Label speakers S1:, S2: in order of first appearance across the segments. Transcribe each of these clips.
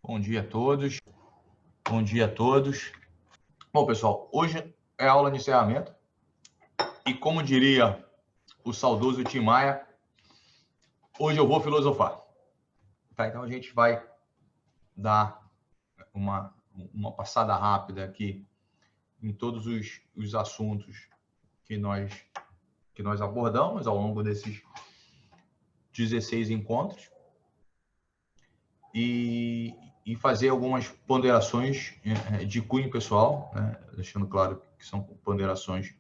S1: Bom dia a todos. Bom dia a todos. Bom, pessoal, hoje é aula de encerramento. E como diria o saudoso Tim Maia, hoje eu vou filosofar. Tá? Então a gente vai dar uma passada rápida aqui em todos os assuntos que nós abordamos ao longo desses 16 encontros e fazer algumas ponderações de cunho pessoal, né? Deixando claro que são ponderações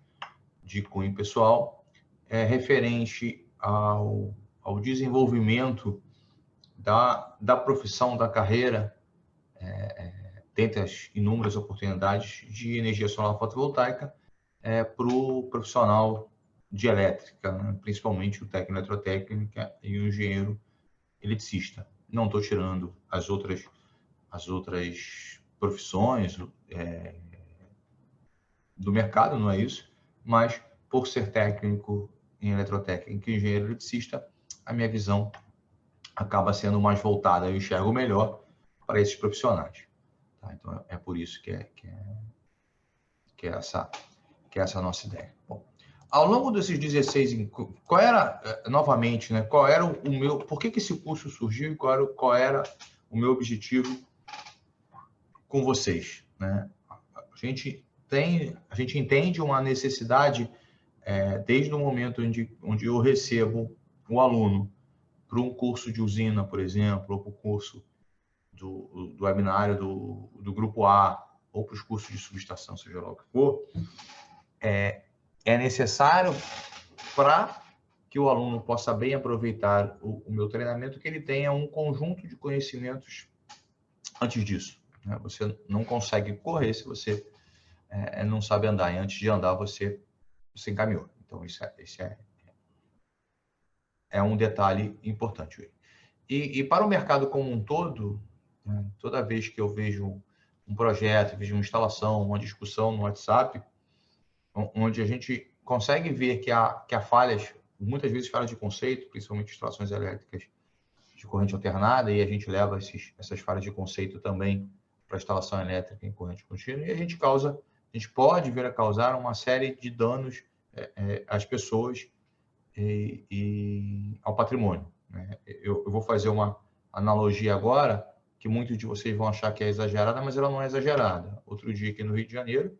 S1: de cunho pessoal, referente ao desenvolvimento da profissão, da carreira, dentre as inúmeras oportunidades de energia solar fotovoltaica para o profissional de elétrica, né? Principalmente o técnico eletrotécnica e o engenheiro eletricista. Não estou tirando as outras profissões do mercado, não é isso, mas por ser técnico em eletrotécnica e engenheiro eletricista, a minha visão acaba sendo mais voltada, eu enxergo melhor para esses profissionais. Tá? Então, é por isso que é essa a nossa ideia. Bom, ao longo desses 16, qual era, novamente, né, qual era o meu, por que esse curso surgiu e qual era o meu objetivo com vocês, né? A gente entende uma necessidade desde o momento onde eu recebo o aluno para um curso de usina, por exemplo, ou para o curso do webinário do grupo A, ou para os cursos de subestação, seja lá o que for, é necessário para que o aluno possa bem aproveitar o meu treinamento, que ele tenha um conjunto de conhecimentos antes disso. Né? Você não consegue correr se você não sabe andar, e antes de andar você encaminhou. Então, esse é um detalhe importante. E para o mercado como um todo, né, toda vez que eu vejo um projeto, vejo uma instalação, uma discussão no WhatsApp, onde a gente consegue ver que há falhas, muitas vezes falhas de conceito, principalmente instalações elétricas de corrente alternada, e a gente leva essas falhas de conceito também para a instalação elétrica em corrente contínua, e a gente pode vir a causar uma série de danos às pessoas e ao patrimônio. Né? Eu vou fazer uma analogia agora, que muitos de vocês vão achar que é exagerada, mas ela não é exagerada. Outro dia aqui no Rio de Janeiro,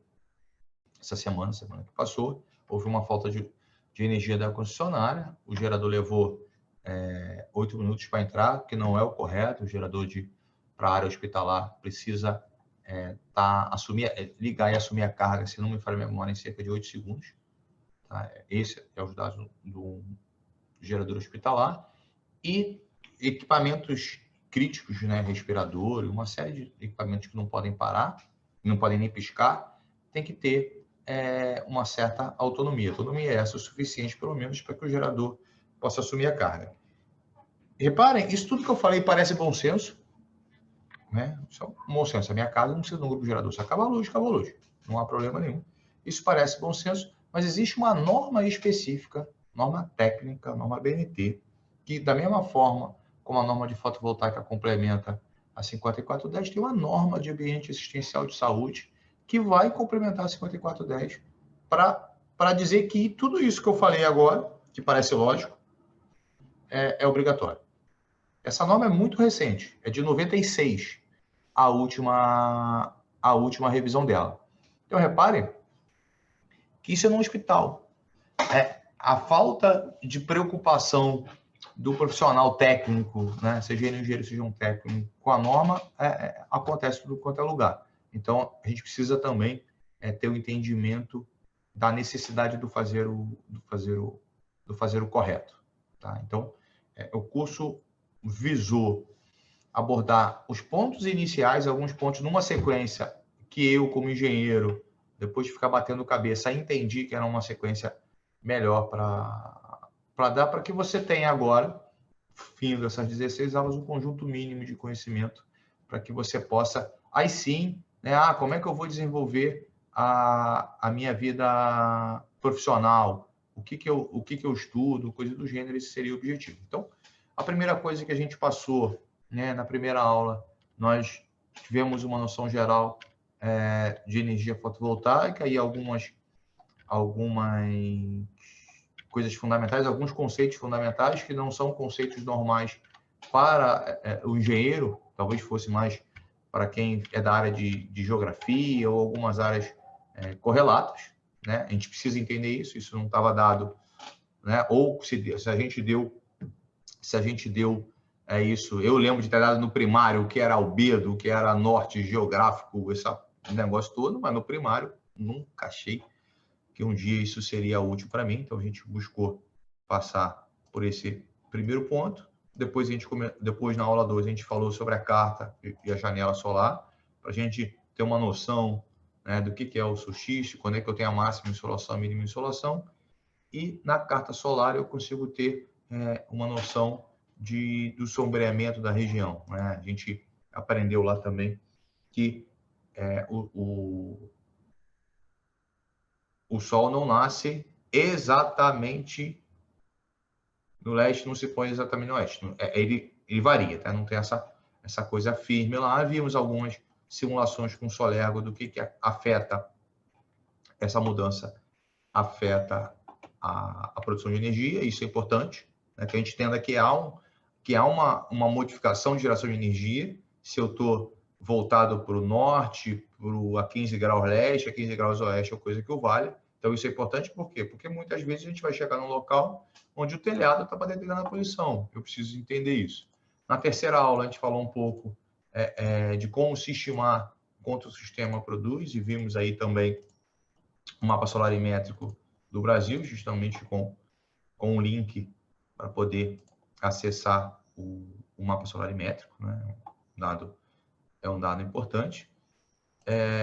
S1: essa semana que passou, houve uma falta de energia da concessionária, o gerador levou 8 minutos para entrar, que não é o correto, o gerador para a área hospitalar precisa ligar e assumir a carga, se não me falha a memória, em cerca de 8 segundos. Tá? Esse é os dados do gerador hospitalar. E equipamentos críticos, né, respirador, uma série de equipamentos que não podem parar, não podem nem piscar, tem que ter uma certa autonomia. Autonomia essa o suficiente, pelo menos, para que o gerador possa assumir a carga. Reparem, isso tudo que eu falei parece bom senso, né? Isso é um bom senso. A minha casa não precisa de um grupo gerador. Se acaba a luz, acaba a luz. Não há problema nenhum. Isso parece bom senso, mas existe uma norma específica, norma técnica, norma BNT, que da mesma forma como a norma de fotovoltaica complementa a 5410, tem uma norma de ambiente assistencial de saúde que vai complementar a 5410 para dizer que tudo isso que eu falei agora, que parece lógico, é obrigatório. Essa norma é muito recente, é de 96, a última revisão dela. Então, reparem que isso é num hospital. A falta de preocupação do profissional técnico, né, seja ele um engenheiro, seja um técnico, com a norma, acontece tudo quanto é lugar. Então, a gente precisa também ter o entendimento da necessidade do fazer o correto. Tá? Então, o curso visou abordar os pontos iniciais, alguns pontos numa sequência que eu, como engenheiro, depois de ficar batendo cabeça, entendi que era uma sequência melhor para dar para que você tenha agora, fim dessas 16 aulas, um conjunto mínimo de conhecimento para que você possa, aí sim, né, como é que eu vou desenvolver a minha vida profissional, o que eu estudo, coisa do gênero, esse seria o objetivo. Então, a primeira coisa que a gente passou, né, na primeira aula nós tivemos uma noção geral de energia fotovoltaica e algumas coisas fundamentais, alguns conceitos fundamentais que não são conceitos normais para o engenheiro, talvez fosse mais para quem é da área de geografia ou algumas áreas correlatas, né? A gente precisa entender isso não estava dado, né? Ou se a gente deu isso, eu lembro de ter dado no primário o que era albedo, o que era norte geográfico, esse negócio todo, mas no primário nunca achei que um dia isso seria útil para mim, então a gente buscou passar por esse primeiro ponto. Depois na aula 2, a gente falou sobre a carta e a janela solar, para a gente ter uma noção, né, do que é o solstício, quando é que eu tenho a máxima insolação, a mínima insolação, e na carta solar eu consigo ter uma noção do sombreamento da região, né? A gente aprendeu lá também que o Sol não nasce exatamente no leste, não se põe exatamente no oeste. Ele varia, tá? Não tem essa coisa firme lá. Vimos algumas simulações com Solergo do que afeta essa mudança, afeta a produção de energia. Isso é importante, né? Que a gente entenda que há uma modificação de geração de energia. Se eu estou voltado para o norte, a 15 graus leste, a 15 graus oeste, é coisa que o vale. Então, isso é importante, por quê? Porque muitas vezes a gente vai chegar num local onde o telhado está para determinada posição. Eu preciso entender isso. Na terceira aula, a gente falou um pouco de como se estimar quanto o sistema produz, e vimos aí também o mapa solarimétrico do Brasil, justamente com um link para poder acessar o mapa solarimétrico, né? É um dado importante.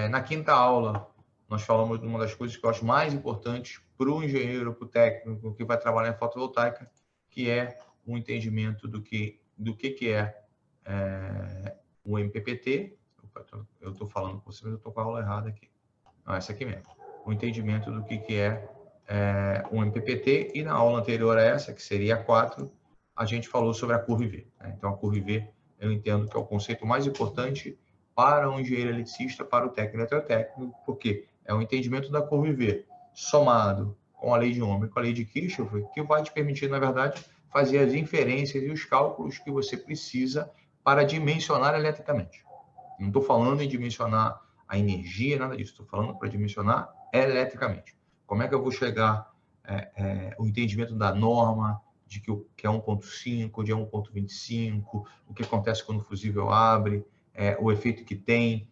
S1: Na quinta aula, nós falamos de uma das coisas que eu acho mais importantes para o engenheiro, para o técnico que vai trabalhar em fotovoltaica, que é o entendimento do que é o MPPT. Eu estou falando por cima, mas eu estou com a aula errada aqui. Não, essa aqui mesmo. O entendimento do que é o MPPT, e na aula anterior a essa, que seria a 4, a gente falou sobre a curva IV, né? Então, a curva IV, eu entendo que é o conceito mais importante para o engenheiro eletricista, para o técnico eletrotécnico, porque é o entendimento da curva IV somado com a lei de Ohm e com a lei de Kirchhoff, que vai te permitir, na verdade, fazer as inferências e os cálculos que você precisa para dimensionar eletricamente. Não estou falando em dimensionar a energia, nada disso. Estou falando para dimensionar eletricamente. Como é que eu vou chegar o entendimento da norma, de que é 1.5, de 1.25, o que acontece quando o fusível abre, o efeito que tem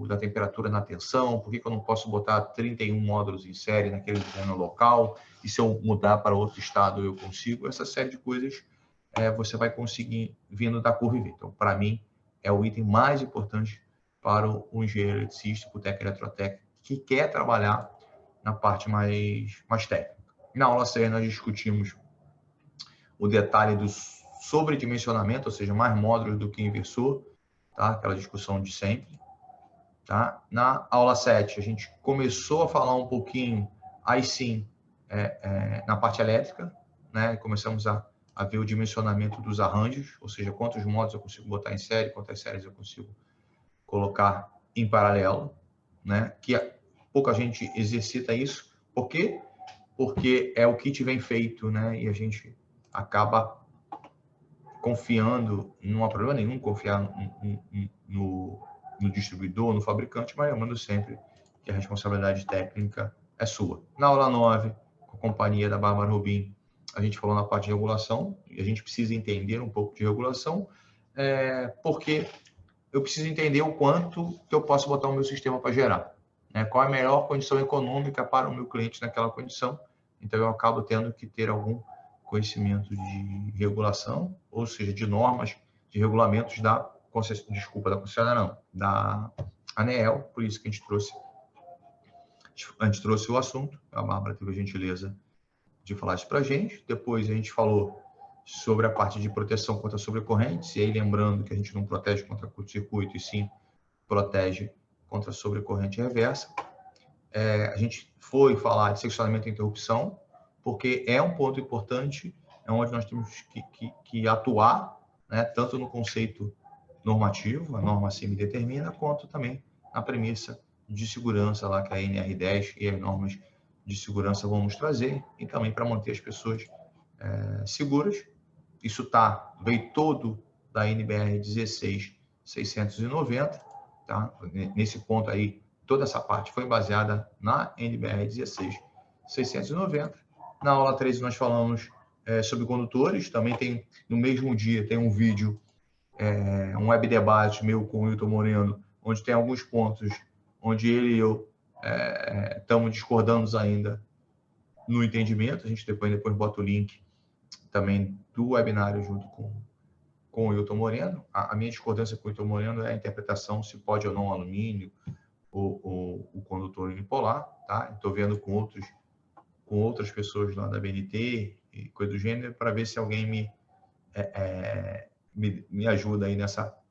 S1: da temperatura na tensão, por que eu não posso botar 31 módulos em série naquele design local, e se eu mudar para outro estado eu consigo. Essa série de coisas você vai conseguir vindo da curva IV. Então, para mim, é o item mais importante para o engenheiro eletricista, para o técnico eletrotécnico, que quer trabalhar na parte mais técnica. Na aula 6, nós discutimos o detalhe do sobredimensionamento, ou seja, mais módulos do que inversor, tá? Aquela discussão de sempre. Tá? Na aula 7, a gente começou a falar um pouquinho, aí sim, na parte elétrica, né? Começamos a ver o dimensionamento dos arranjos, ou seja, quantos módulos eu consigo botar em série, quantas séries eu consigo colocar em paralelo, né? Que pouca gente exercita isso. Por quê? Porque é o kit vem feito, né? E a gente acaba confiando, não há problema nenhum confiar no distribuidor, no fabricante, mas lembrando sempre que a responsabilidade técnica é sua. Na aula 9, com a companhia da Bárbara Rubim, a gente falou na parte de regulação, e a gente precisa entender um pouco de regulação, porque eu preciso entender o quanto que eu posso botar o meu sistema para gerar, né? Qual é a melhor condição econômica para o meu cliente naquela condição. Então, eu acabo tendo que ter algum conhecimento de regulação, ou seja, de normas, de regulamentos da concessionária, da ANEEL, por isso que a gente trouxe o assunto. A Bárbara teve a gentileza de falar isso para a gente. Depois a gente falou sobre a parte de proteção contra sobrecorrentes, e aí lembrando que a gente não protege contra curto-circuito, e sim protege contra sobrecorrente reversa. A gente foi falar de seccionamento e interrupção, porque é um ponto importante, é onde nós temos que atuar, né, tanto no conceito normativo, a norma assim me determina, quanto também a premissa de segurança lá que a NR10 e as normas de segurança vão nos trazer, e também para manter as pessoas seguras. Isso veio todo da NBR 16690, tá? Nesse ponto aí, toda essa parte foi baseada na NBR 16690. Na aula 13 nós falamos sobre condutores, também tem, no mesmo dia, tem um vídeo, um web debate meu com o Wilton Moreno, onde tem alguns pontos onde ele e eu estamos discordando ainda no entendimento. A gente depois bota o link também do webinário junto com o Wilton Moreno. A minha discordância com o Wilton Moreno é a interpretação se pode ou não alumínio ou o condutor unipolar, tá? Estou vendo com outras pessoas lá da BNT e coisa do gênero, para ver se alguém me ajuda aí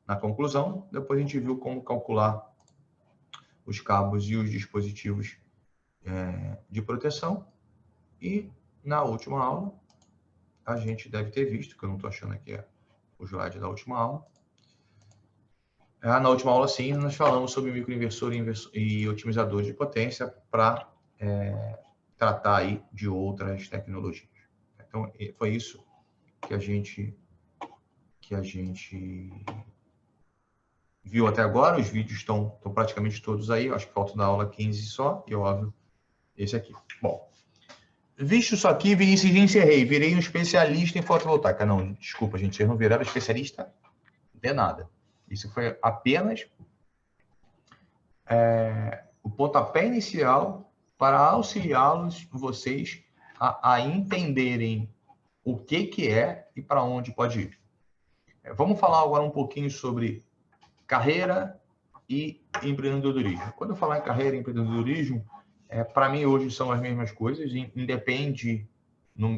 S1: na conclusão. Depois a gente viu como calcular os cabos e os dispositivos de proteção. E na última aula, a gente deve ter visto, que eu não estou achando aqui o slide da última aula. Na última aula, sim, nós falamos sobre microinversor e otimizador de potência para tratar aí de outras tecnologias. Então, foi isso que a gente viu até agora. Os vídeos estão praticamente todos aí. Eu acho que falta da aula 15 só, e óbvio, esse aqui. Bom, visto isso aqui, Vinícius, encerrei. Virei um especialista em fotovoltaica. Não, desculpa, gente, vocês não viraram especialista de nada. Isso foi apenas o pontapé inicial para auxiliá-los, vocês, a entenderem o que é e para onde pode ir. Vamos falar agora um pouquinho sobre carreira e empreendedorismo. Quando eu falar em carreira e empreendedorismo, para mim hoje são as mesmas coisas, independe,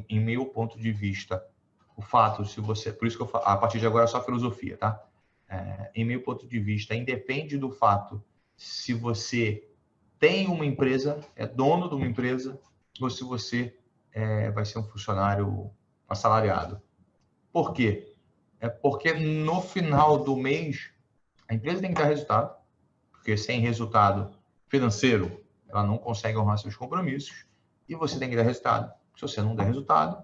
S1: em meu ponto de vista, o fato, se você... Por isso que eu falo, a partir de agora é só filosofia, tá? Em meu ponto de vista, independe do fato se você tem uma empresa, é dono de uma empresa, ou se você vai ser um funcionário assalariado. Por quê? Porque no final do mês, a empresa tem que dar resultado, porque sem resultado financeiro, ela não consegue honrar seus compromissos, e você tem que dar resultado. Se você não der resultado,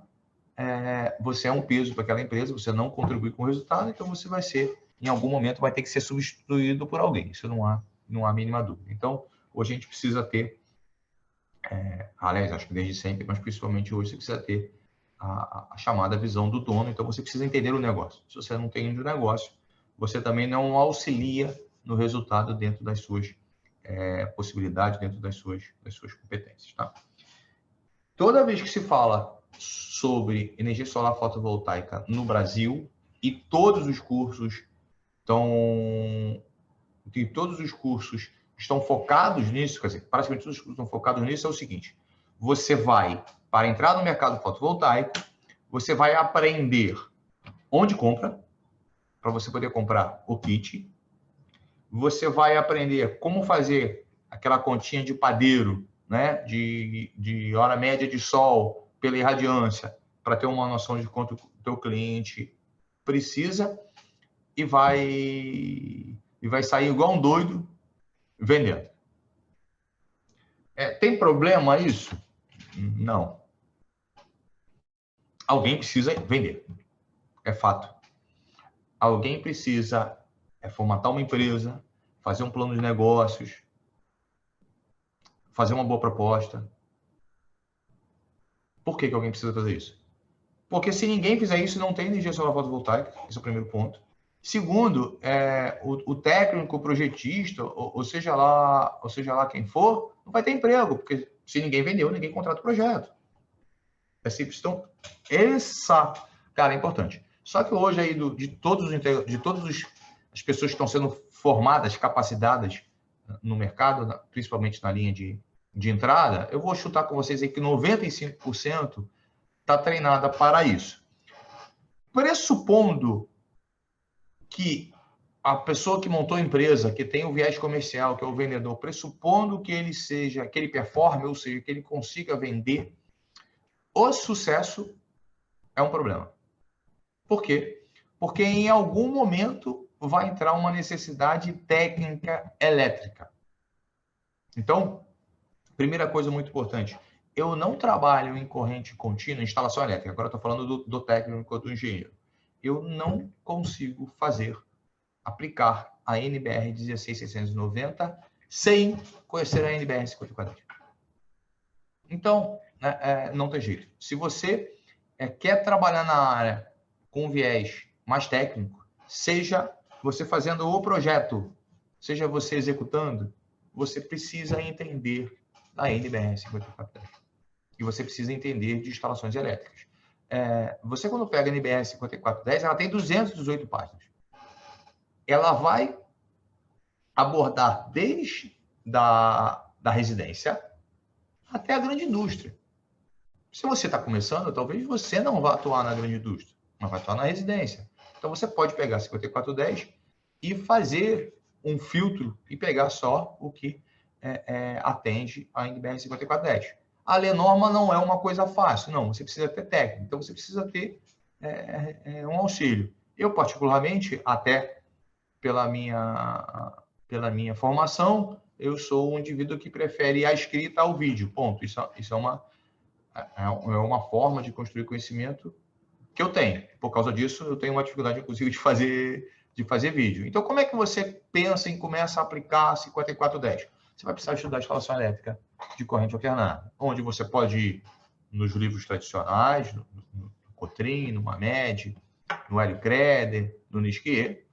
S1: você é um peso para aquela empresa, você não contribui com o resultado, então você vai ser, em algum momento, vai ter que ser substituído por alguém. Isso não há mínima dúvida. Então, hoje a gente precisa ter, aliás, acho que desde sempre, mas principalmente hoje, você precisa ter a chamada visão do dono. Então, você precisa entender o negócio. Se você não entende o negócio, você também não auxilia no resultado dentro das suas possibilidades, dentro das suas competências. Tá? Toda vez que se fala sobre energia solar fotovoltaica no Brasil, e todos os cursos estão focados nisso, quer dizer, praticamente todos os cursos estão focados nisso, é o seguinte: você vai, para entrar no mercado fotovoltaico, você vai aprender onde compra, para você poder comprar o kit. Você vai aprender como fazer aquela continha de padeiro, né, de hora média de sol pela irradiância, para ter uma noção de quanto o teu cliente precisa, e vai sair igual um doido vendendo. Tem problema isso? Não. Alguém precisa vender. É fato. Alguém precisa formatar uma empresa, fazer um plano de negócios, fazer uma boa proposta. Por que alguém precisa fazer isso? Porque se ninguém fizer isso, não tem energia solar fotovoltaica. Esse é o primeiro ponto. Segundo, o técnico, o projetista, ou seja lá quem for, não vai ter emprego, porque se ninguém vendeu, ninguém contrata o projeto. É simples. Então, cara, é importante. Só que hoje aí de todas as pessoas que estão sendo formadas, capacitadas no mercado, principalmente na linha de entrada, eu vou chutar com vocês aí que 95% está treinada para isso. Pressupondo que a pessoa que montou a empresa, que tem o viés comercial, que é o vendedor, pressupondo que ele performe, ou seja, que ele consiga vender, o sucesso é um problema. Por quê? Porque em algum momento vai entrar uma necessidade técnica elétrica. Então, primeira coisa muito importante, eu não trabalho em corrente contínua, instalação elétrica, agora eu estou falando do técnico, do engenheiro. Eu não consigo aplicar a NBR 16690 sem conhecer a NBR 5410. Então, não tem jeito. Se você quer trabalhar na área com viés mais técnico, seja você fazendo o projeto, seja você executando, você precisa entender a NBR 5410. E você precisa entender de instalações elétricas. Você, quando pega a NBR 5410, ela tem 218 páginas. Ela vai abordar desde da residência até a grande indústria. Se você está começando, talvez você não vá atuar na grande indústria, mas vai atuar na residência. Então, você pode pegar 5410 e fazer um filtro e pegar só o que atende a NBR 5410. A ler norma não é uma coisa fácil, não. Você precisa ter técnica, então você precisa ter um auxílio. Eu, particularmente, até pela minha formação, eu sou um indivíduo que prefere a escrita ao vídeo, ponto. Isso é uma forma de construir conhecimento que eu tenho. Por causa disso, eu tenho uma dificuldade, inclusive, de fazer vídeo. Então, como é que você pensa em começar a aplicar 5410? Você vai precisar estudar instalação elétrica de corrente alternada, onde você pode ir nos livros tradicionais, no Cotrim, no Mamed, no Hélio Creder, no Nisquier,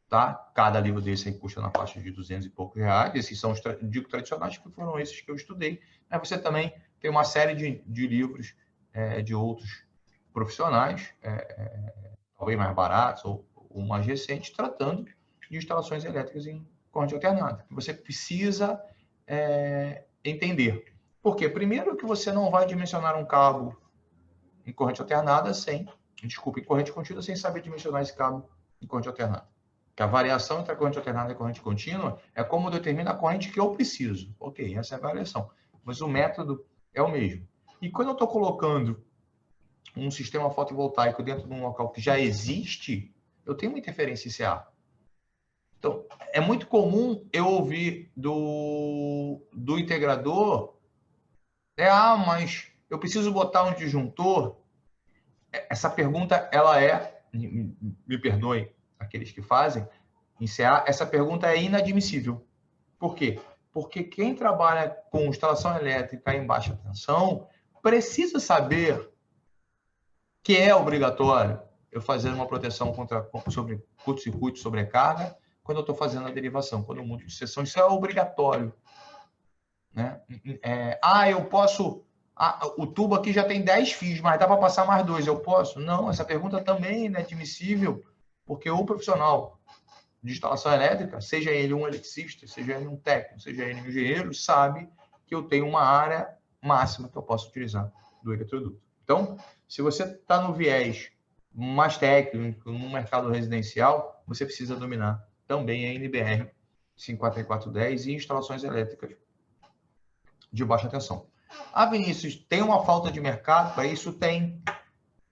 S1: tá? Cada livro desse aí custa na faixa de 200 e poucos reais. Esses são os tradicionais, que foram esses que eu estudei. Aí você também tem uma série de livros de outros profissionais, talvez mais baratos ou mais recentes, tratando de instalações elétricas em corrente alternada. Você precisa entender. Por quê? Primeiro que você não vai dimensionar um cabo em corrente alternada em corrente contínua, sem saber dimensionar esse cabo em corrente alternada. Que a variação entre a corrente alternada e a corrente contínua é como determina a corrente que eu preciso. Ok, essa é a variação. Mas o método é o mesmo. E quando eu estou colocando um sistema fotovoltaico dentro de um local que já existe, eu tenho uma interferência em CA. Então, é muito comum eu ouvir do integrador, mas eu preciso botar um disjuntor. Essa pergunta, me perdoem aqueles que fazem, em CA, essa pergunta é inadmissível. Por quê? Porque quem trabalha com instalação elétrica em baixa tensão precisa saber que é obrigatório eu fazer uma proteção sobre curto-circuito, sobrecarga, quando eu estou fazendo a derivação, quando eu mudo de seção. Isso é obrigatório. Né? Eu posso... o tubo aqui já tem 10 fios, mas dá para passar mais 2, eu posso? Não, essa pergunta também é inadmissível, porque o profissional de instalação elétrica, seja ele um eletricista, seja ele um técnico, seja ele um engenheiro, sabe que eu tenho uma área máxima que eu posso utilizar do eletroduto. Então, se você está no viés mais técnico, no mercado residencial, você precisa dominar também a NBR 5410 e instalações elétricas de baixa tensão. Vinícius, tem uma falta de mercado para isso? Tem.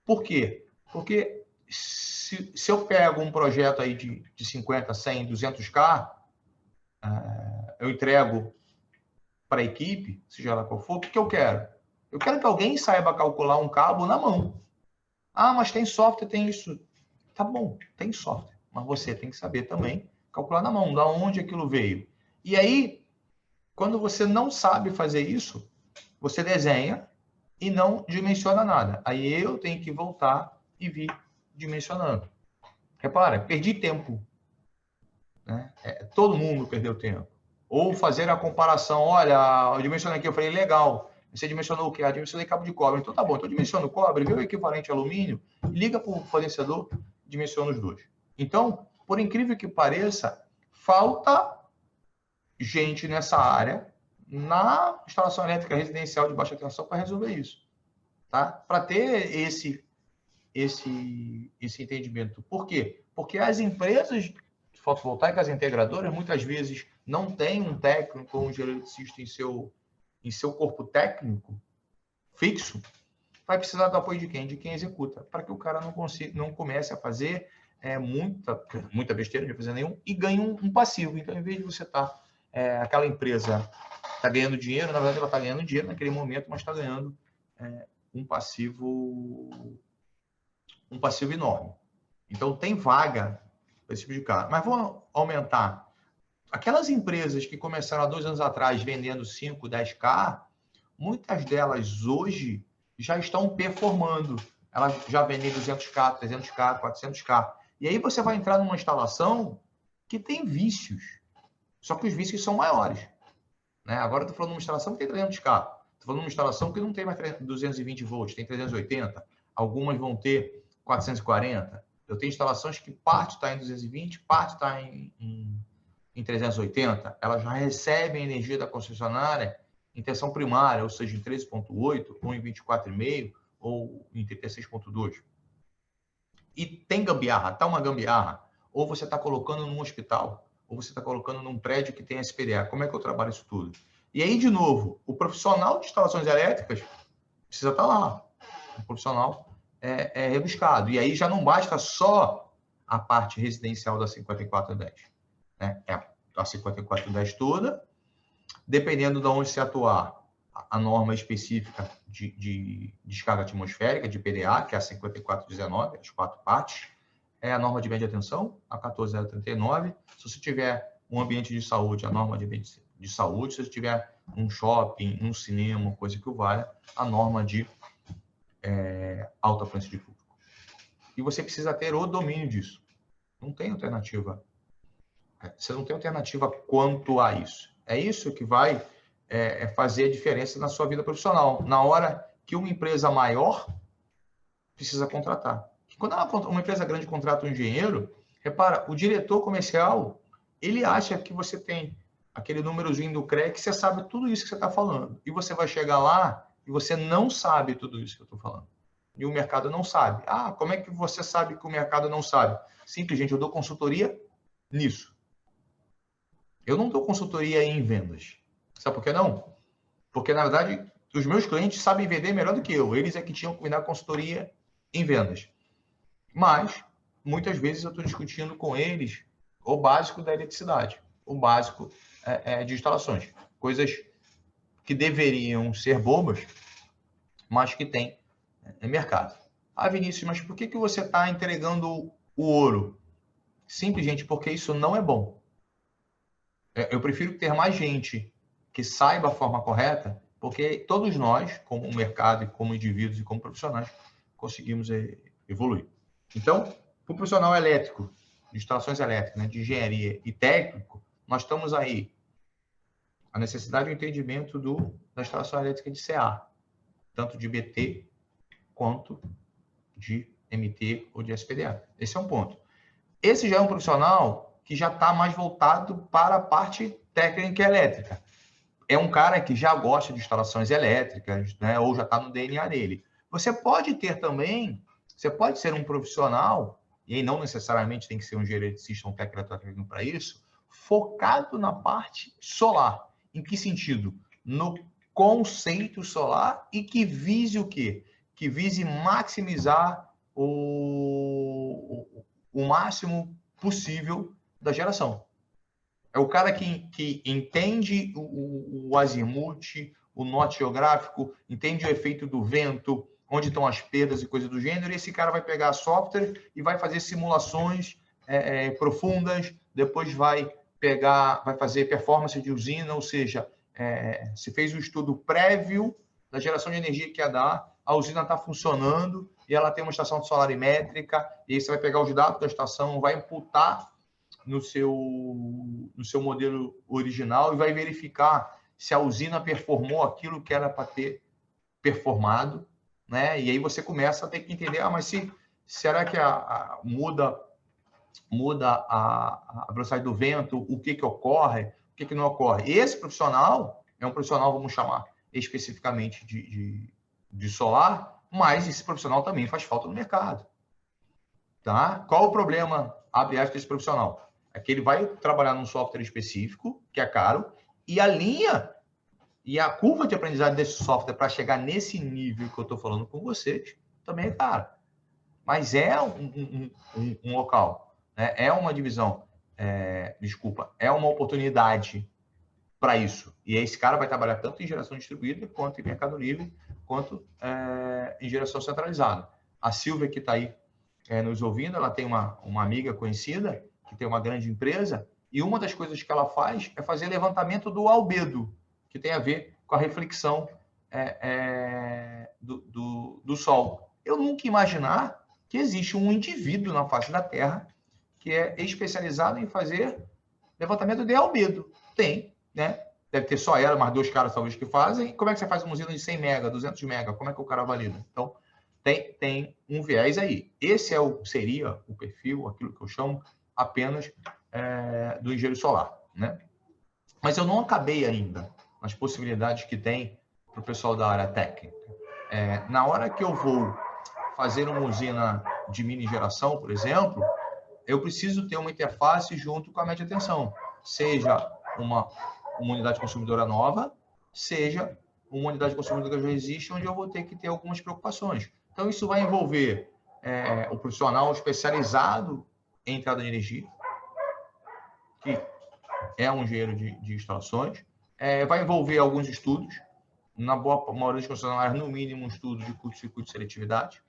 S1: Por quê? Porque se eu pego um projeto aí de 50, 100, 200K, eu entrego para a equipe, seja lá qual for, o que eu quero? Eu quero que alguém saiba calcular um cabo na mão. Mas tem software, tem isso. Tá bom, tem software. Mas você tem que saber também calcular na mão, da onde aquilo veio. E aí, quando você não sabe fazer isso, você desenha e não dimensiona nada. Aí eu tenho que voltar e vir dimensionando. Repara, perdi tempo. Né? Todo mundo perdeu tempo. Ou fazer a comparação. Olha, eu dimensionei aqui, eu falei, legal. Você dimensionou o quê? Dimensionei cabo de cobre. Então tá bom, então dimensiona o cobre, vê o equivalente alumínio, liga para o fornecedor, dimensiona os dois. Então, por incrível que pareça, falta gente nessa área, na instalação elétrica residencial de baixa tensão, para resolver isso. Tá? Para ter esse entendimento. Por quê? Porque as empresas fotovoltaicas integradoras, muitas vezes, não têm um técnico ou um eletricista em seu corpo técnico fixo, vai precisar do apoio de quem? De quem executa, para que o cara não comece a fazer muita besteira, não vai fazer nenhum, e ganha um passivo. Então, em vez de você estar, aquela empresa está ganhando dinheiro, na verdade ela está ganhando dinheiro naquele momento, mas está ganhando um passivo enorme. Então, tem vaga para esse tipo de cara. Mas vou aumentar. Aquelas empresas que começaram há 2 anos atrás vendendo 5, 10K, muitas delas hoje já estão performando. Elas já vendem 200K, 300K, 400K. E aí você vai entrar numa instalação que tem vícios. Só que os vícios são maiores. Né? Agora eu estou falando de uma instalação que tem 300K. Estou falando de uma instalação que não tem mais 220 volts, tem 380. Algumas vão ter 440. Eu tenho instalações que parte está em 220, parte está em 380. Elas já recebem energia da concessionária em tensão primária, ou seja, em 13.8, ou em 24,5, ou em 36.2. E tem gambiarra, tá uma gambiarra. Ou você está colocando num hospital, ou você está colocando num prédio que tem SPDA. Como é que eu trabalho isso tudo? E aí, de novo, o profissional de instalações elétricas precisa estar lá. O profissional é rebuscado. E aí já não basta só a parte residencial da 5410. Né? É a 5410 toda, dependendo de onde se atuar, a norma específica de descarga atmosférica, de PDA, que é a 5419, as 4 partes, é a norma de média tensão, a 14039. Se você tiver um ambiente de saúde, a norma de saúde. Se você tiver um shopping, um cinema, coisa que o valha, a norma de alta frequência de público. E você precisa ter o domínio disso. Não tem alternativa. Você não tem alternativa quanto a isso. É isso que vai fazer a diferença na sua vida profissional. Na hora que uma empresa maior precisa contratar. Quando uma empresa grande contrata um engenheiro, repara, o diretor comercial, ele acha que você tem aquele númerozinho do CREA, que você sabe tudo isso que você está falando. E você vai chegar lá e você não sabe tudo isso que eu estou falando. E o mercado não sabe. Ah, como é que você sabe que o mercado não sabe? Simples, gente, eu dou consultoria nisso. Eu não dou consultoria em vendas. Sabe por que não? Porque, na verdade, os meus clientes sabem vender melhor do que eu. Eles é que tinham que me dar consultoria em vendas. Mas, muitas vezes, eu estou discutindo com eles o básico da eletricidade, o básico de instalações. Coisas que deveriam ser bobas, mas que tem mercado. Ah, Vinícius, mas por que você está entregando o ouro? Simplesmente porque isso não é bom. Eu prefiro ter mais gente que saiba a forma correta, porque todos nós, como mercado, como indivíduos e como profissionais, conseguimos evoluir. Então, para o profissional elétrico, de instalações elétricas, né, de engenharia e técnico, nós estamos aí a necessidade do entendimento da instalação elétrica de CA, tanto de BT quanto de MT ou de SPDA. Esse é um ponto. Esse já é um profissional que já está mais voltado para a parte técnica elétrica. É um cara que já gosta de instalações elétricas, né, ou já está no DNA dele. Você pode ter também, você pode ser um profissional, e aí não necessariamente tem que ser um gereticista, um técnico para isso, focado na parte solar. Em que sentido? No conceito solar e que vise o quê? Que vise maximizar o máximo possível da geração. É o cara que entende o azimuth, o norte geográfico, entende o efeito do vento, onde estão as perdas e coisas do gênero, e esse cara vai pegar software e vai fazer simulações profundas, depois vai fazer performance de usina, ou seja, se fez um estudo prévio da geração de energia que ia dar, a usina está funcionando e ela tem uma estação solarimétrica, e aí você vai pegar os dados da estação, vai imputar no seu modelo original e vai verificar se a usina performou aquilo que era para ter performado, né? E aí você começa a ter que entender, mas será que muda a velocidade do vento, o que ocorre, o que não ocorre? Esse profissional é um profissional, vamos chamar especificamente de solar, mas esse profissional também faz falta no mercado. Tá? Qual o problema, abre aspas, desse profissional? É que ele vai trabalhar num software específico, que é caro, e a linha e a curva de aprendizagem desse software para chegar nesse nível que eu estou falando com vocês também é cara. mas é um local, né? É uma divisão, é uma oportunidade para isso. E esse cara vai trabalhar tanto em geração distribuída, quanto em mercado livre, quanto em geração centralizada. A Silvia, que está aí nos ouvindo, ela tem uma amiga conhecida, que tem uma grande empresa, e uma das coisas que ela faz é fazer levantamento do albedo, que tem a ver com a reflexão do Sol. Eu nunca imaginar que existe um indivíduo na face da Terra que é especializado em fazer levantamento de albedo. Tem, né? Deve ter só ela, mais 2 caras talvez que fazem. Como é que você faz uma usina de 100 mega, 200 mega? Como é que o cara valida? Então, tem um viés aí. Esse seria o perfil, aquilo que eu chamo apenas do engenheiro solar, né? Mas eu não acabei ainda nas possibilidades que tem para o pessoal da área técnica. Na hora que eu vou fazer uma usina de mini geração, por exemplo, eu preciso ter uma interface junto com a média tensão, seja uma unidade consumidora nova, seja uma unidade consumidora que já existe, onde eu vou ter que ter algumas preocupações. Então, isso vai envolver o profissional especializado em entrada de energia, que é um engenheiro de instalações, vai envolver alguns estudos, na boa maioria dos concessionários, no mínimo um estudo de curto-circuito de seletividade,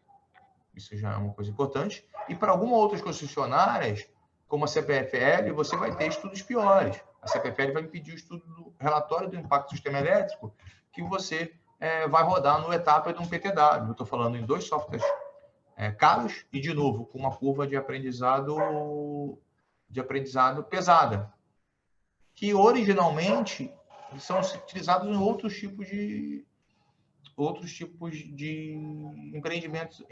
S1: isso já é uma coisa importante, e para algumas outras concessionárias, como a CPFL, você vai ter estudos piores. A CPFL vai me pedir o estudo do relatório do impacto do sistema elétrico, que você vai rodar no etapa de um PTW. Eu estou falando em 2 softwares caros e, de novo, com uma curva de aprendizado pesada, que originalmente são utilizados em outros tipos de empreendimentos,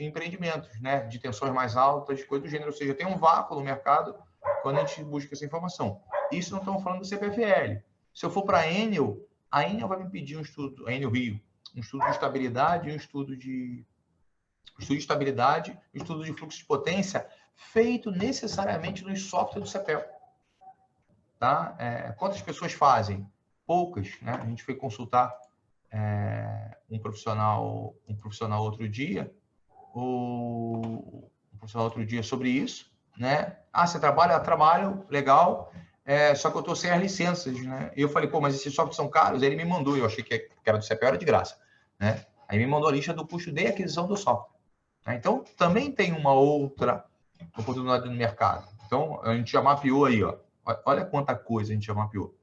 S1: né? De tensões mais altas, coisa do gênero. Ou seja, tem um vácuo no mercado quando a gente busca essa informação. Isso não estamos falando do CPFL. Se eu for para a Enel vai me pedir um estudo, a Enel Rio, um estudo de estabilidade, um estudo de fluxo de potência, feito necessariamente nos softwares do CEPEL. Tá? Quantas pessoas fazem? Poucas, né? A gente foi consultar um profissional outro dia, sobre isso, né? Você trabalha? Trabalho, legal, só que eu estou sem as licenças, né? E eu falei, mas esses softwares são caros? Aí ele me mandou, eu achei que era do CPL, era de graça, né? Aí me mandou a lista do custo de aquisição do software. Né? Então, também tem uma outra oportunidade no mercado. Então, a gente já mapeou aí, ó. Olha quanta coisa a gente já mapeou.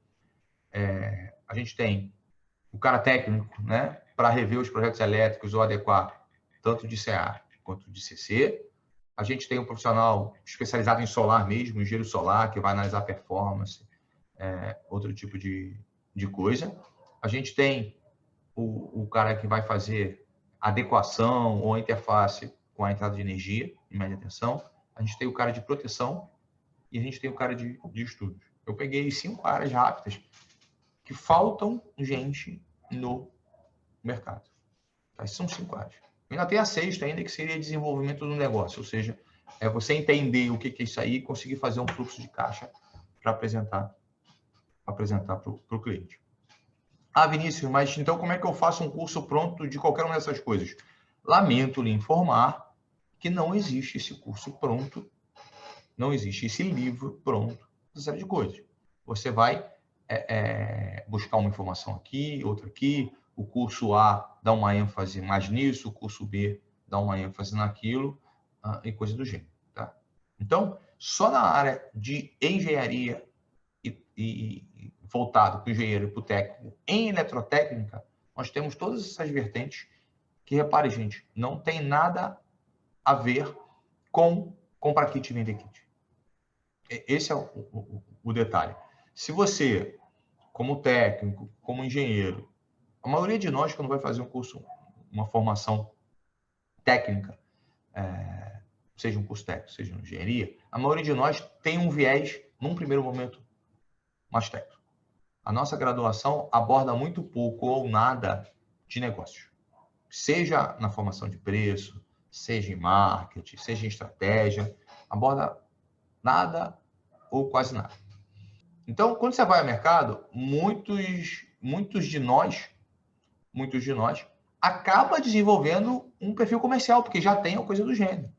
S1: A gente tem o cara técnico, né, para rever os projetos elétricos ou adequar tanto de CA quanto de CC. A gente tem um profissional especializado em solar mesmo, engenheiro solar, que vai analisar performance, outro tipo de coisa. A gente tem o cara que vai fazer adequação ou interface com a entrada de energia em média tensão. A gente tem o cara de proteção e a gente tem o cara de estudos. Eu peguei 5 áreas rápidas que faltam gente no mercado. Tá? São 5 áreas. Ainda tem a 6ª ainda, que seria desenvolvimento do negócio, ou seja, você entender o que é isso aí e conseguir fazer um fluxo de caixa para apresentar para o cliente. Vinícius, mas então como é que eu faço um curso pronto de qualquer uma dessas coisas? Lamento lhe informar que não existe esse curso pronto, não existe esse livro pronto, essa série de coisas. Você vai buscar uma informação aqui, outra aqui, o curso A dá uma ênfase mais nisso, o curso B dá uma ênfase naquilo, e coisa do gênero. Tá? Então, só na área de engenharia e voltado para o engenheiro e para o técnico em eletrotécnica, nós temos todas essas vertentes que, repare, gente, não tem nada a ver com comprar kit e vender kit. Esse é o detalhe. Se você, como técnico, como engenheiro, a maioria de nós, quando vai fazer um curso, uma formação técnica, seja um curso técnico, seja uma engenharia, a maioria de nós tem um viés, num primeiro momento, mais técnico. A nossa graduação aborda muito pouco ou nada de negócios. Seja na formação de preço, seja em marketing, seja em estratégia, aborda nada ou quase nada. Então, quando você vai ao mercado, muitos de nós acaba desenvolvendo um perfil comercial, porque já tem a coisa do gênero.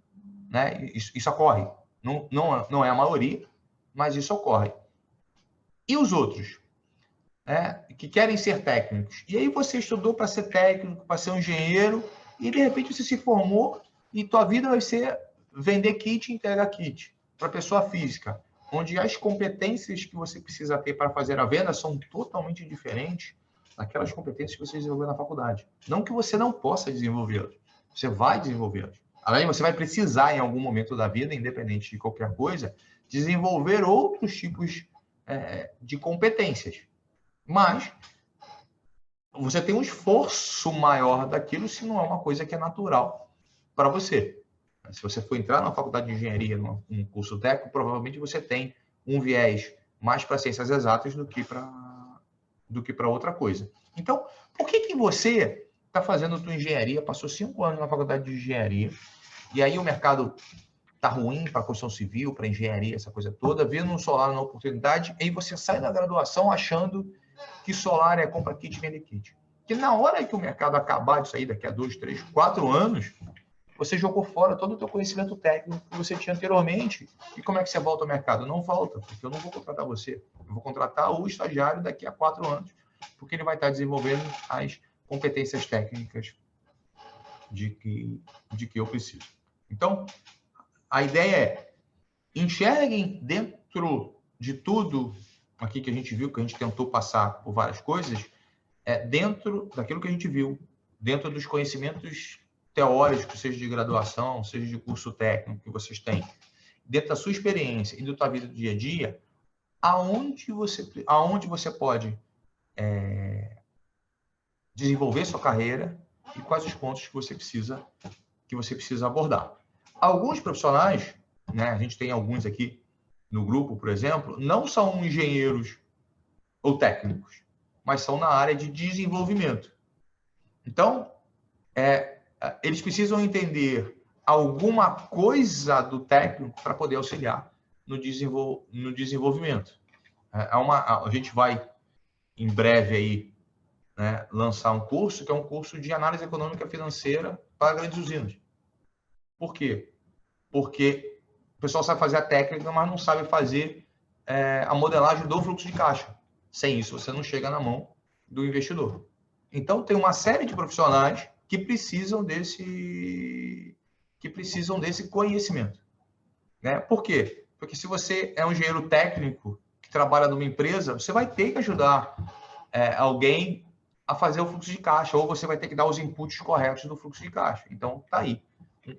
S1: né? Isso ocorre. Não é a maioria, mas isso ocorre. E os outros, né, que querem ser técnicos? E aí você estudou para ser técnico, para ser um engenheiro, e de repente você se formou e tua vida vai ser vender kit e entregar kit para pessoa física, onde as competências que você precisa ter para fazer a venda são totalmente diferentes daquelas competências que você desenvolveu na faculdade. Não que você não possa desenvolvê-las, você vai desenvolvê-las. Além, você vai precisar, em algum momento da vida, independente de qualquer coisa, desenvolver outros tipos de competências. Mas você tem um esforço maior daquilo se não é uma coisa que é natural para você. Se você for entrar na faculdade de engenharia, num curso técnico, provavelmente você tem um viés mais para ciências exatas do que para outra coisa. Então, por que você está fazendo a tua engenharia, passou 5 anos na faculdade de engenharia, e aí o mercado está ruim para construção civil, para engenharia, essa coisa toda, vendo um solar na oportunidade, e aí você sai da graduação achando que solar é compra kit e vende kit. Porque na hora que o mercado acabar disso aí, daqui a 2, 3, 4 anos, você jogou fora todo o teu conhecimento técnico que você tinha anteriormente. E como é que você volta ao mercado? Não volta, porque eu não vou contratar você. Eu vou contratar o estagiário daqui a 4 anos, porque ele vai estar desenvolvendo as competências técnicas de que eu preciso. Então, a ideia é, enxerguem dentro de tudo aqui que a gente viu, que a gente tentou passar por várias coisas, dentro daquilo que a gente viu, dentro dos conhecimentos teóricos, seja de graduação, seja de curso técnico que vocês têm, dentro da sua experiência e da sua vida do dia a dia, aonde você pode desenvolver sua carreira e quais os pontos que você precisa abordar. Alguns profissionais, né, a gente tem alguns aqui no grupo, por exemplo, não são engenheiros ou técnicos, mas são na área de desenvolvimento. Então, eles precisam entender alguma coisa do técnico para poder auxiliar no desenvolvimento. A gente vai, em breve, aí, né, lançar um curso, que é um curso de análise econômica financeira para grandes usinas. Por quê? Porque o pessoal sabe fazer a técnica, mas não sabe fazer a modelagem do fluxo de caixa. Sem isso, você não chega na mão do investidor. Então, tem uma série de profissionais que precisam desse conhecimento. Né? Por quê? Porque se você é um engenheiro técnico que trabalha numa empresa, você vai ter que ajudar alguém a fazer o fluxo de caixa, ou você vai ter que dar os inputs corretos do fluxo de caixa. Então, está aí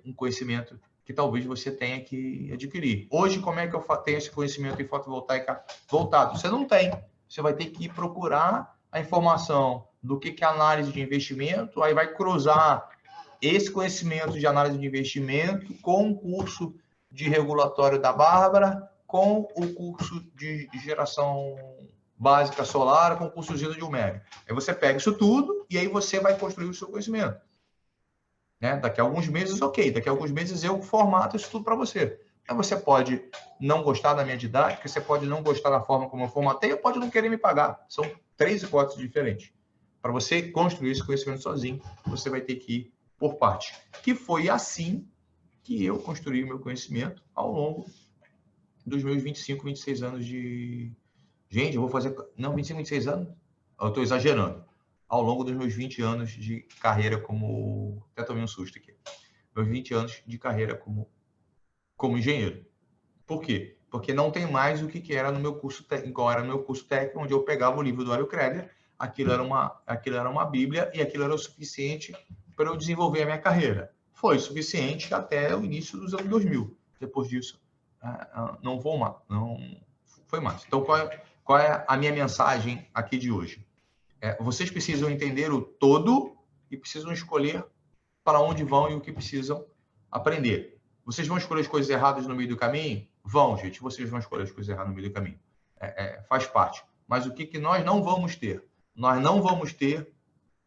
S1: um conhecimento que talvez você tenha que adquirir. Hoje, como é que eu tenho esse conhecimento em fotovoltaica voltado? Você não tem. Você vai ter que procurar a informação do que é análise de investimento, aí vai cruzar esse conhecimento de análise de investimento com o curso de regulatório da Bárbara, com o curso de geração básica solar, com o curso de Dilmério. Aí você pega isso tudo e aí você vai construir o seu conhecimento. Né? Daqui a alguns meses, ok. Daqui a alguns meses eu formato isso tudo para você. Aí você pode não gostar da minha didática, você pode não gostar da forma como eu formatei, ou pode não querer me pagar. São 3 hipóteses diferentes. Para você construir esse conhecimento sozinho, você vai ter que ir por parte. Que foi assim que eu construí o meu conhecimento ao longo dos meus 25, 26 anos de... Gente, eu vou fazer... Não, 25, 26 anos? Eu estou exagerando. Ao longo dos meus 20 anos de carreira como... Até tomei um susto aqui. Meus 20 anos de carreira como engenheiro. Por quê? Porque não tem mais o que era no meu curso técnico, era no meu curso técnico, onde eu pegava o livro do Hélio Kregler, aquilo era uma bíblia, e aquilo era o suficiente para eu desenvolver a minha carreira. Foi suficiente até o início dos anos 2000. Depois disso, não foi mais. Então, qual é a minha mensagem aqui de hoje? Vocês precisam entender o todo e precisam escolher para onde vão e o que precisam aprender. Vocês vão escolher as coisas erradas no meio do caminho? Vão, gente. Vocês vão escolher as coisas erradas no meio do caminho. Faz parte. Mas o que nós não vamos ter? Nós não vamos ter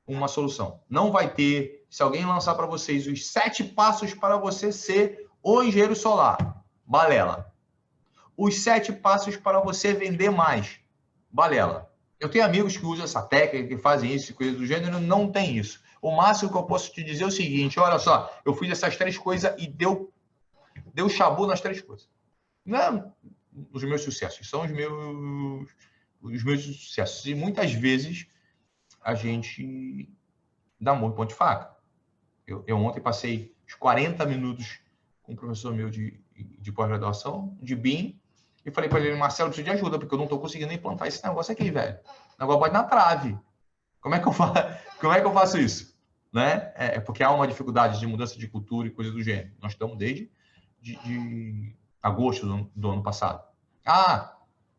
S1: uma solução. Não vai ter, se alguém lançar para vocês os 7 passos para você ser o engenheiro solar. Balela. Os 7 passos para você vender mais. Balela. Eu tenho amigos que usam essa técnica, que fazem isso, coisas do gênero, não tem isso. O máximo que eu posso te dizer é o seguinte, olha só, eu fiz essas 3 coisas e deu deu chabu nas 3 coisas. Não os meus sucessos, são os meus sucessos. E muitas vezes a gente dá murro em ponta de faca. Eu ontem passei os 40 minutos com um professor meu de pós-graduação, de BIM, e falei para ele, Marcelo, preciso de ajuda, porque eu não estou conseguindo implantar esse negócio aqui, velho. O negócio bate na trave. Como é que eu faço isso? Né? Porque há uma dificuldade de mudança de cultura e coisa do gênero. Nós estamos desde de agosto do ano passado.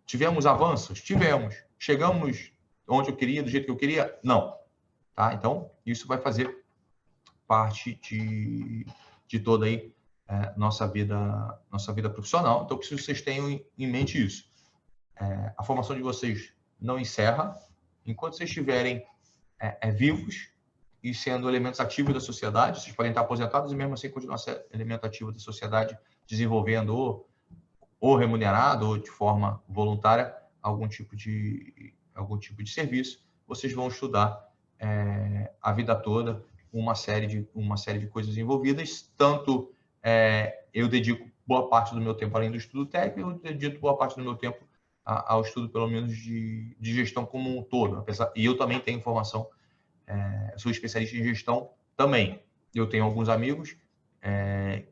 S1: Tivemos avanços? Tivemos. Chegamos onde eu queria, do jeito que eu queria? Não. Tá? Então, isso vai fazer parte de toda aí nossa vida profissional. Então, preciso que vocês tenham em mente isso. A formação de vocês não encerra enquanto vocês estiverem vivos e sendo elementos ativos da sociedade. Vocês podem estar aposentados e mesmo assim continuar sendo elemento ativo da sociedade, desenvolvendo ou remunerado ou de forma voluntária algum tipo de serviço. Vocês vão estudar a vida toda uma série de coisas envolvidas. Tanto eu dedico boa parte do meu tempo além do estudo técnico, eu dedico boa parte do meu tempo ao estudo, pelo menos, de gestão como um todo. E eu também tenho formação, sou especialista em gestão também. Eu tenho alguns amigos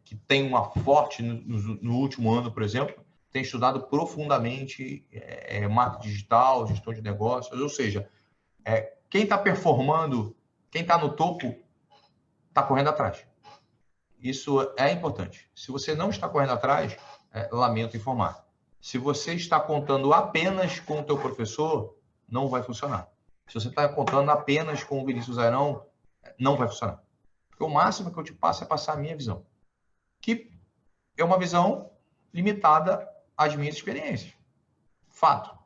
S1: que têm uma forte, no último ano, por exemplo, têm estudado profundamente marketing digital, gestão de negócios, ou seja, quem está performando, quem está no topo, está correndo atrás. Isso é importante. Se você não está correndo atrás, lamento informar. Se você está contando apenas com o teu professor, não vai funcionar. Se você está contando apenas com o Vinícius Airão, não vai funcionar. Porque o máximo que eu te passo é passar a minha visão, que é uma visão limitada às minhas experiências. Fato.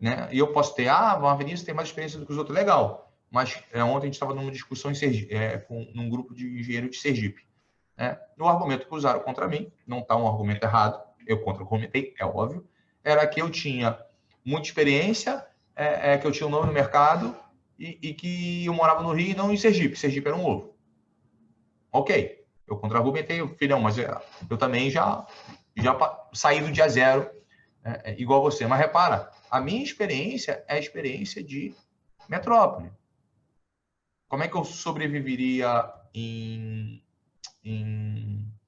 S1: Né? E eu posso ter, o Vinícius tem mais experiência do que os outros, legal. Mas ontem a gente estava numa discussão num grupo de engenheiro de Sergipe. O argumento que usaram contra mim, não está um argumento errado, eu contra-argumentei, é óbvio, era que eu tinha muita experiência, que eu tinha um nome no mercado e que eu morava no Rio e não em Sergipe. Sergipe era um ovo. Ok, eu contra-argumentei, filhão, mas eu também já saí do dia zero, igual você. Mas repara, a minha experiência é a experiência de metrópole. Como é que eu sobreviveria em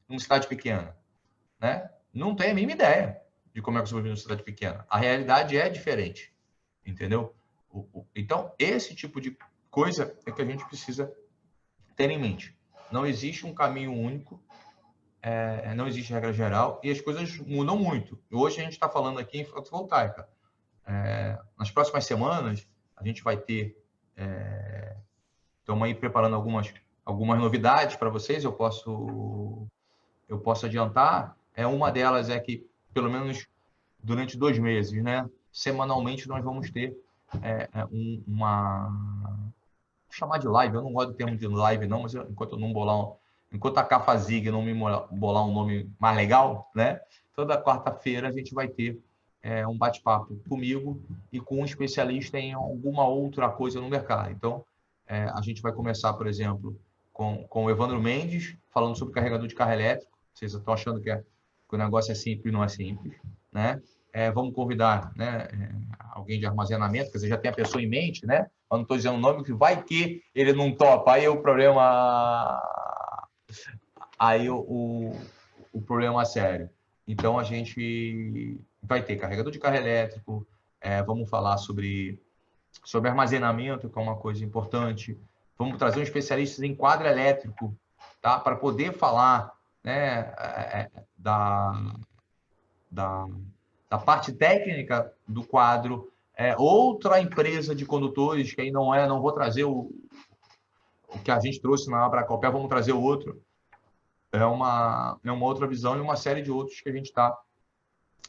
S1: uma cidade pequena? Né? Não tenho a mínima ideia de como é que eu sobrevivo em uma cidade pequena. A realidade é diferente, entendeu? Então, esse tipo de coisa é que a gente precisa ter em mente. Não existe um caminho único, não existe regra geral, e as coisas mudam muito. Hoje a gente está falando aqui em fotovoltaica. Nas próximas semanas, a gente vai ter... Estamos aí preparando algumas novidades para vocês, eu posso adiantar. Uma delas é que, pelo menos durante 2 meses, né, semanalmente, nós vamos ter vou chamar de live, eu não gosto do termo de live não, mas enquanto a Cafazig não me bolar um nome mais legal, né, toda quarta-feira a gente vai ter um bate-papo comigo e com um especialista em alguma outra coisa no mercado. Então, a gente vai começar, por exemplo, com o Evandro Mendes, falando sobre carregador de carro elétrico. Vocês estão achando que o negócio é simples, não é simples, né? Vamos convidar, né, alguém de armazenamento, quer dizer, já tem a pessoa em mente, né? Eu não estou dizendo o nome, que vai que ele não topa, aí o problema... Aí o problema é sério. Então, a gente vai ter carregador de carro elétrico, vamos falar sobre armazenamento, que é uma coisa importante. Vamos trazer um especialista em quadro elétrico, tá? Para poder falar, né, da parte técnica do quadro. Outra empresa de condutores, que aí não vou trazer o que a gente trouxe na Abracopel, vamos trazer o outro. É uma outra visão e uma série de outros que a gente está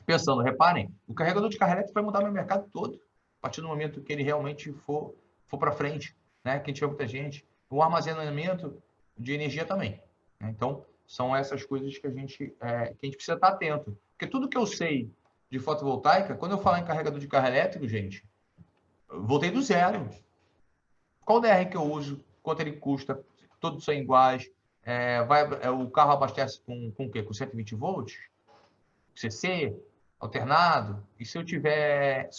S1: pensando. Reparem, o carregador de carro elétrico vai mudar meu mercado todo, a partir do momento que ele realmente for para frente, né? Que tiver muita gente. O armazenamento de energia também, né? Então, são essas coisas que a gente precisa estar atento. Porque tudo que eu sei de fotovoltaica, quando eu falar em carregador de carro elétrico, gente, eu voltei do zero. Qual DR que eu uso? Quanto ele custa? Todos são iguais. o carro abastece com o quê? Com 120 volts? CC? Alternado? E se eu tiver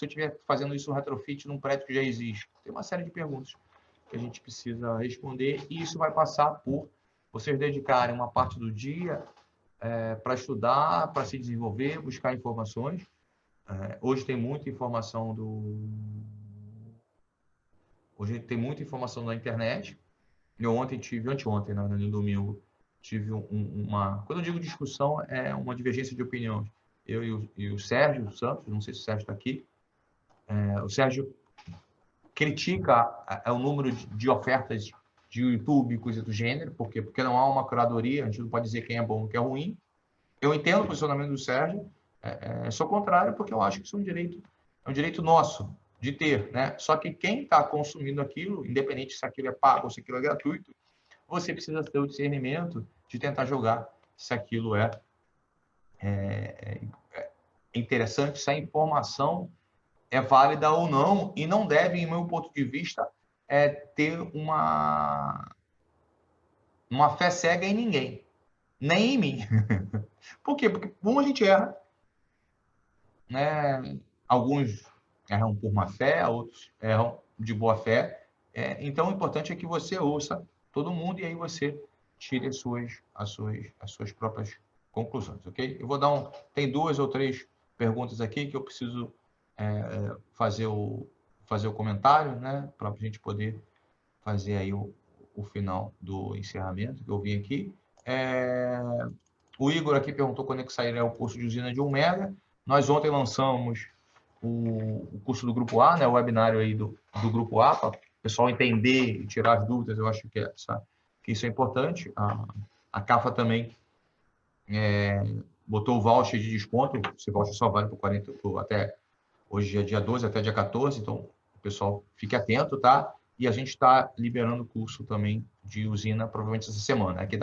S1: fazendo isso no retrofit num prédio que já existe? Tem uma série de perguntas que a gente precisa responder e isso vai passar por vocês dedicarem uma parte do dia para estudar, para se desenvolver, buscar informações. Hoje tem muita informação na internet. Eu anteontem, no domingo, tive uma... Quando eu digo discussão, é uma divergência de opiniões. Eu e o Sérgio Santos, não sei se o Sérgio está aqui, o Sérgio critica o número de ofertas de YouTube, coisa do gênero, porque não há uma curadoria, a gente não pode dizer quem é bom e quem é ruim. Eu entendo o posicionamento do Sérgio, sou contrário, porque eu acho que isso é um direito nosso de ter, né? Só que quem está consumindo aquilo, independente se aquilo é pago ou se aquilo é gratuito, você precisa ter o discernimento de tentar julgar se aquilo é interessante, se a informação é válida ou não, e não deve, em meu ponto de vista, ter uma fé cega em ninguém, nem em mim. Por quê? Porque a gente erra, né? Alguns erram por má fé, outros erram de boa fé. Então, o importante é que você ouça todo mundo e aí você tire as suas próprias conclusões, ok? Eu vou dar tem 2 ou 3 perguntas aqui que eu preciso fazer o comentário, né? Para a gente poder fazer aí o final do encerramento que eu vi aqui. O Igor aqui perguntou quando é que sairá o curso de usina de 1 mega. Nós ontem lançamos o curso do Grupo A, né, o webinário aí do Grupo A, para o pessoal entender e tirar as dúvidas. Eu acho que isso é importante. A CAFA também botou o voucher de desconto. Esse voucher só vale até hoje é dia 12, até dia 14. Então, o pessoal fique atento, tá? E a gente está liberando o curso também de usina, provavelmente essa semana. Aqui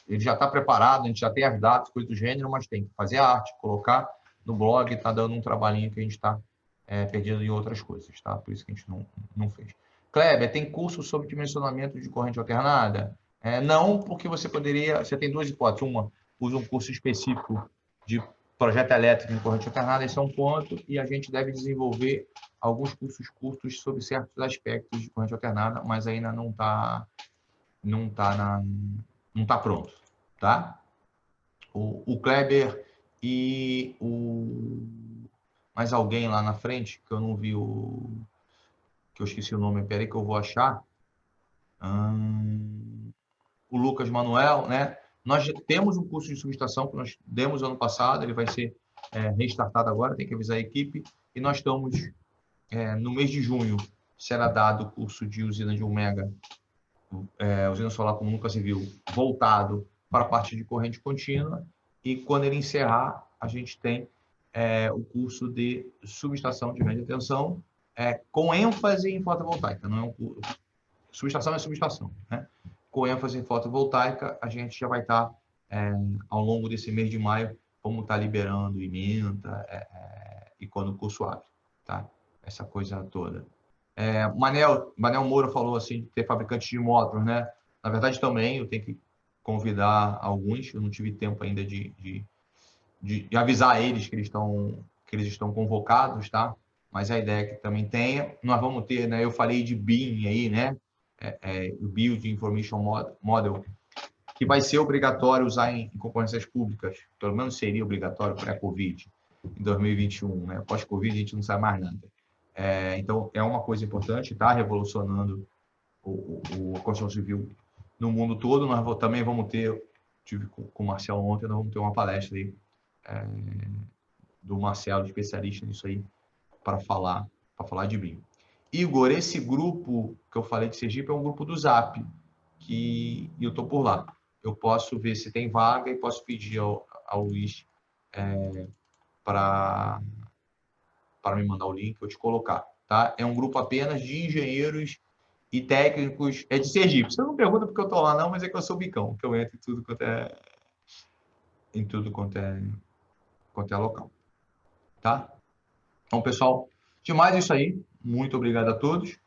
S1: ele já está preparado, a gente já tem as datas, coisas do gênero, mas tem que fazer a arte, colocar no blog, está dando um trabalhinho que a gente está perdido em outras coisas, tá? Por isso que a gente não fez. Kleber, tem curso sobre dimensionamento de corrente alternada? Não, porque você tem 2 hipóteses. Uma, usa um curso específico de projeto elétrico em corrente alternada, esse é um ponto, e a gente deve desenvolver alguns cursos curtos sobre certos aspectos de corrente alternada, mas ainda não tá pronto, tá? O Kleber e mais alguém lá na frente, que eu não vi que eu esqueci o nome, peraí que eu vou achar. O Lucas Manuel, né? Nós temos um curso de subestação que nós demos ano passado, ele vai ser restartado agora, tem que avisar a equipe, e nós estamos, no mês de junho, será dado o curso de usina de 1 mega, usina solar como nunca se viu, voltado para a parte de corrente contínua, e quando ele encerrar, a gente tem o curso de subestação de média tensão, com ênfase em fotovoltaica, não é subestação é subestação, né? Com ênfase em fotovoltaica, a gente já vai estar, ao longo desse mês de maio, vamos estar liberando ementa e quando o curso abre, tá? Essa coisa toda. Manel Moura falou assim, de ter fabricantes de módulos, né? Na verdade, também eu tenho que convidar alguns, eu não tive tempo ainda de avisar eles que eles estão convocados, tá? Mas a ideia é que também tenha. Nós vamos ter, né? Eu falei de BIM aí, né? O Build Information Model, que vai ser obrigatório usar em concorrências públicas, pelo menos seria obrigatório pré-Covid, em 2021, né? Pós-Covid a gente não sabe mais nada. Então, é uma coisa importante, está revolucionando a construção civil no mundo todo. Nós também vamos ter, tive com o Marcelo ontem, nós vamos ter uma palestra aí do Marcelo, especialista nisso aí, para falar de BIM. Igor, esse grupo que eu falei de Sergipe é um grupo do Zap, que eu estou por lá. Eu posso ver se tem vaga e posso pedir ao Luiz para me mandar o link, eu te colocar. Tá? É um grupo apenas de engenheiros e técnicos, de Sergipe. Você não pergunta porque eu estou lá não, mas é que eu sou bicão, que eu entro em tudo quanto é local. Tá? Então, pessoal, demais isso aí. Muito obrigado a todos.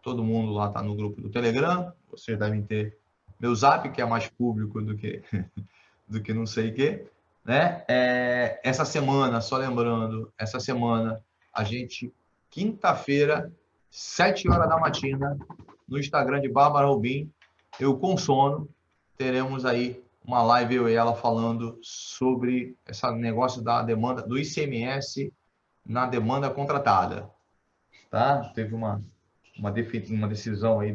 S1: Todo mundo lá está no grupo do Telegram. Vocês devem ter meu Zap, que é mais público do que, do que não sei o quê, né? Essa semana, só lembrando, essa semana, a gente, quinta-feira, 7 horas da matina, no Instagram de Bárbara Rubim, eu com sono, teremos aí uma live, eu e ela, falando sobre esse negócio da demanda, do ICMS na demanda contratada, tá? Teve uma decisão aí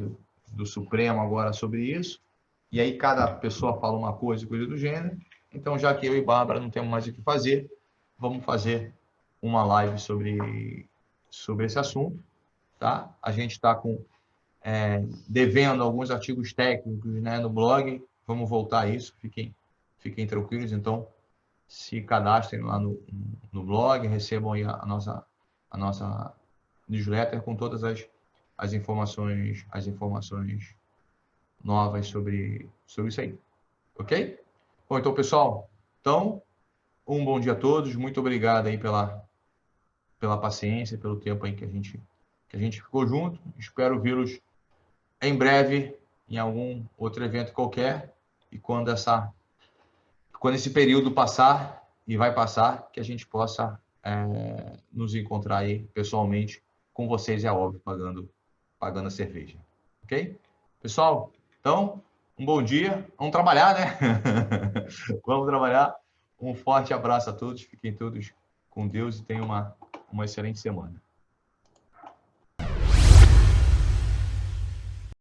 S1: do Supremo agora sobre isso, e aí cada pessoa fala uma coisa do gênero. Então, já que eu e Bárbara não temos mais o que fazer, vamos fazer uma live sobre esse assunto, tá? A gente está devendo alguns artigos técnicos, né, no blog, vamos voltar a isso, fiquem tranquilos. Então, se cadastrem lá no blog, recebam aí a nossa newsletter com todas as informações novas sobre isso aí. Ok? Bom, então, pessoal, um bom dia a todos. Muito obrigado aí pela paciência, pelo tempo aí que a gente ficou junto. Espero vê-los em breve em algum outro evento qualquer. E quando esse período passar, e vai passar, que a gente possa nos encontrar aí pessoalmente com vocês, é óbvio, pagando a cerveja. Ok? Pessoal, então, um bom dia. Vamos trabalhar, né? Vamos trabalhar. Um forte abraço a todos. Fiquem todos com Deus e tenham uma excelente semana.